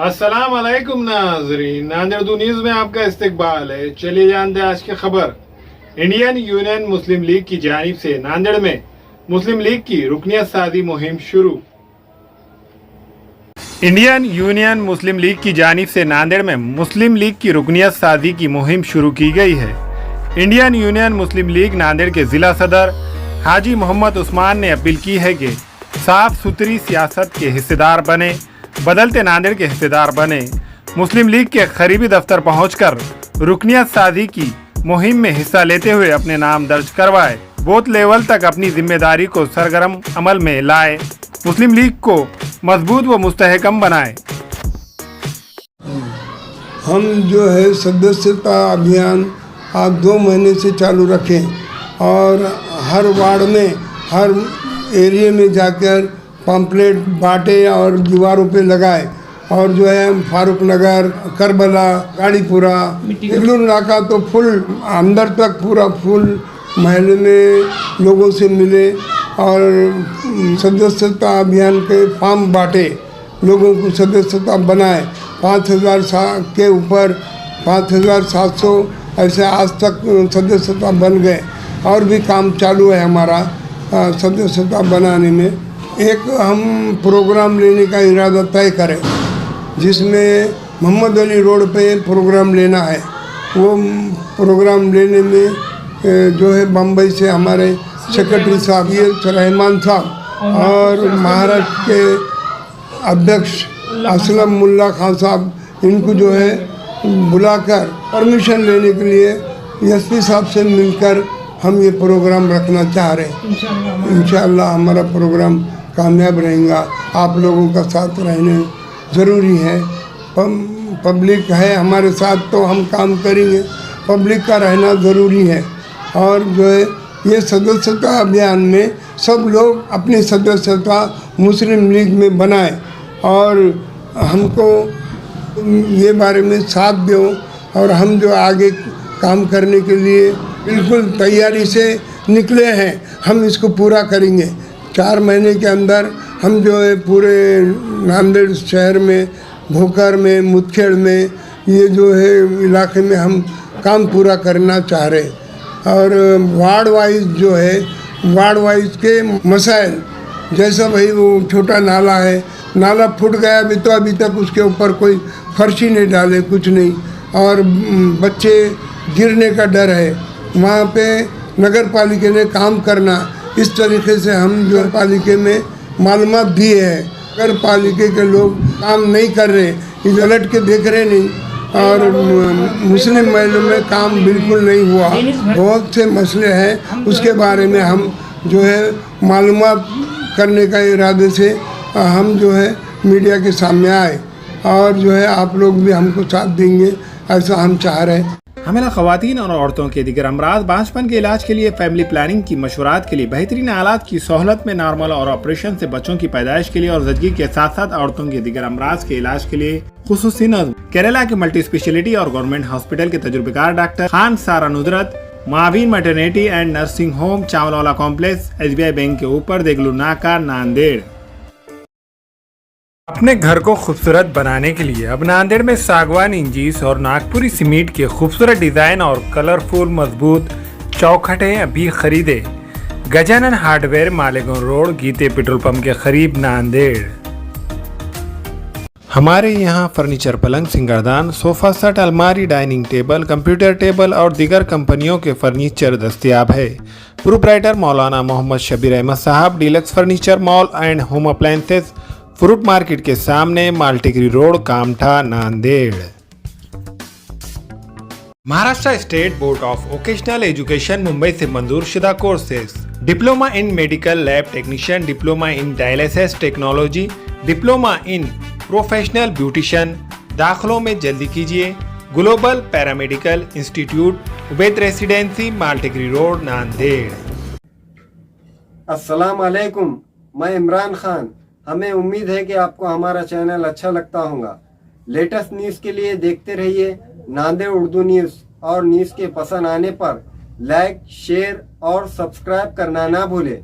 अस्सलाम वालेकुम नाज़रीन, नांदेड़ उर्दू न्यूज़ में आपका इस्तकबाल है। चलिए जानते हैं आज की खबर। इंडियन यूनियन मुस्लिम लीग की जानिब से नांदेड़ में मुस्लिम लीग की रुकनियत साजी मुहिम शुरू। इंडियन यूनियन मुस्लिम लीग की जानिब से नांदेड़ में मुस्लिम लीग की रुकनियत साजी की मुहिम शुरू की गई है। इंडियन यूनियन मुस्लिम लीग नांदेड़ के जिला सदर हाजी मोहम्मद उस्मान ने अपील की है कि साफ सुथरी सियासत के हिस्सेदार बने, बदलते नांदेड़ के हिस्सेदार बने। मुस्लिम लीग के करीबी दफ्तर पहुंचकर रुकनियत साजी की मुहिम में हिस्सा लेते हुए अपने नाम दर्ज करवाए, बूथ लेवल तक अपनी जिम्मेदारी को सरगर्म अमल में लाए, मुस्लिम लीग को मजबूत व मुस्तहकम बनाए। हम जो है सदस्यता अभियान आज 2 महीने से चालू रखें और हर वार्ड में, हर एरिया में जाकर पम्पलेट बांटे और दीवारों पे लगाए। और जो है फारूक नगर, करबला, गाड़ीपुरा, इग्लूर नाका तो फुल अंदर तक पूरा फुल महल्ले में लोगों से मिले और सदस्यता अभियान के फॉर्म बांटे, लोगों को सदस्यता बनाए। 5000 के ऊपर 5700 ऐसे आज तक सदस्यता बन गए और भी काम चालू है हमारा सदस्यता बनाने में। एक हम प्रोग्राम लेने का इरादा तय करें जिसमें मोहम्मद अली रोड पे प्रोग्राम लेना है। वो प्रोग्राम लेने में जो है बम्बई से हमारे सेक्रेटरी साहब ये रहमान साहब और महाराष्ट्र के अध्यक्ष असलम मुल्ला खान साहब, इनको जो है बुलाकर परमिशन लेने के लिए एसपी साहब से मिलकर हम ये प्रोग्राम रखना चाह रहे हैं। इंशाअल्लाह हमारा प्रोग्राम कामयाब रहेगा। आप लोगों का साथ रहने ज़रूरी है। पब्लिक है हमारे साथ तो हम काम करेंगे, पब्लिक का रहना ज़रूरी है। और जो है ये सदस्यता अभियान में सब लोग अपनी सदस्यता मुस्लिम लीग में बनाएं और हमको ये बारे में साथ दो और हम जो आगे काम करने के लिए बिल्कुल तैयारी से निकले हैं, हम इसको पूरा करेंगे। 4 महीने के अंदर हम जो है पूरे नांदेड़ शहर में, भोकर में, मुदखेड़ में, ये जो है इलाके में हम काम पूरा करना चाह रहे हैं। और वार्ड वाइज जो है, वार्ड वाइज के मसाइल, जैसा भाई वो छोटा नाला है, नाला फूट गया अभी तो अभी तक उसके ऊपर कोई फर्श ही नहीं डाले, कुछ नहीं, और बच्चे गिरने का डर है, वहाँ पे नगर पालिका ने काम करना। इस तरीके से हम जो पालिका में मालूमात दिए हैं, नगर पालिका के लोग काम नहीं कर रहे, उलट के देख रहे नहीं, और मुस्लिम महलों में काम बिल्कुल नहीं हुआ। बहुत से मसले हैं, उसके बारे में हम जो है मालूमात करने का इरादे से हम जो है मीडिया के सामने आए और जो है आप लोग भी हमको साथ देंगे, ऐसा हम चाह रहे हैं। हमें खवातीन और औरतों के दिगर अमराज, बांझपन के इलाज के लिए, फैमिली प्लानिंग की मशवरात के लिए, बेहतरीन आलात की सहूलत में, नॉर्मल और ऑपरेशन से बच्चों की पैदाइश के लिए और ज़चगी के साथ साथ औरतों के दिगर अमराज के इलाज के लिए खुसूसी नज़्म केरला के मल्टी स्पेशलिटी और गवर्नमेंट हॉस्पिटल के तजुर्बेकार doctor Khan Sara Nudrat, Maveen maternity and nursing home, Chawalwala complex, SBI bank के ऊपर, देगलू नाका, नांदेड़। अपने घर को खूबसूरत बनाने के लिए अब नांदेड़ में सागवान इंजीस और नागपुरी सीमेंट के खूबसूरत डिजाइन और कलरफुल मजबूत चौखटें अभी खरीदे। गजानन हार्डवेयर, मालेगांव रोड, गीते पेट्रोल पंप के करीब, नांदेड़। हमारे यहाँ फर्नीचर, पलंग, सिंगारदान, सोफा सेट, अलमारी, डाइनिंग टेबल, कंप्यूटर टेबल और दीगर कंपनियों के फर्नीचर दस्तियाब है। प्रोप्राइटर मौलाना मोहम्मद शबीर अहमद साहब, deluxe furniture mall and home appliances, fruit market के सामने, Maltigiri road, Kamtha, Nanded. Maharashtra state board of vocational education Mumbai से मंजूर शुदा courses: diploma in medical lab technician, diploma in dialysis technology, diploma in professional beautician. दाखिलों में जल्दी कीजिए। Global paramedical institute, Ubaid residency, Maltigiri road, Nanded. अस्सलाम वालेकुम, मैं इमरान खान। हमें उम्मीद है कि आपको हमारा चैनल अच्छा लगता होगा। लेटेस्ट न्यूज़ के लिए देखते रहिए नांदेड़ उर्दू न्यूज़, और न्यूज़ के पसंद आने पर लाइक, शेयर और सब्सक्राइब करना ना भूलें।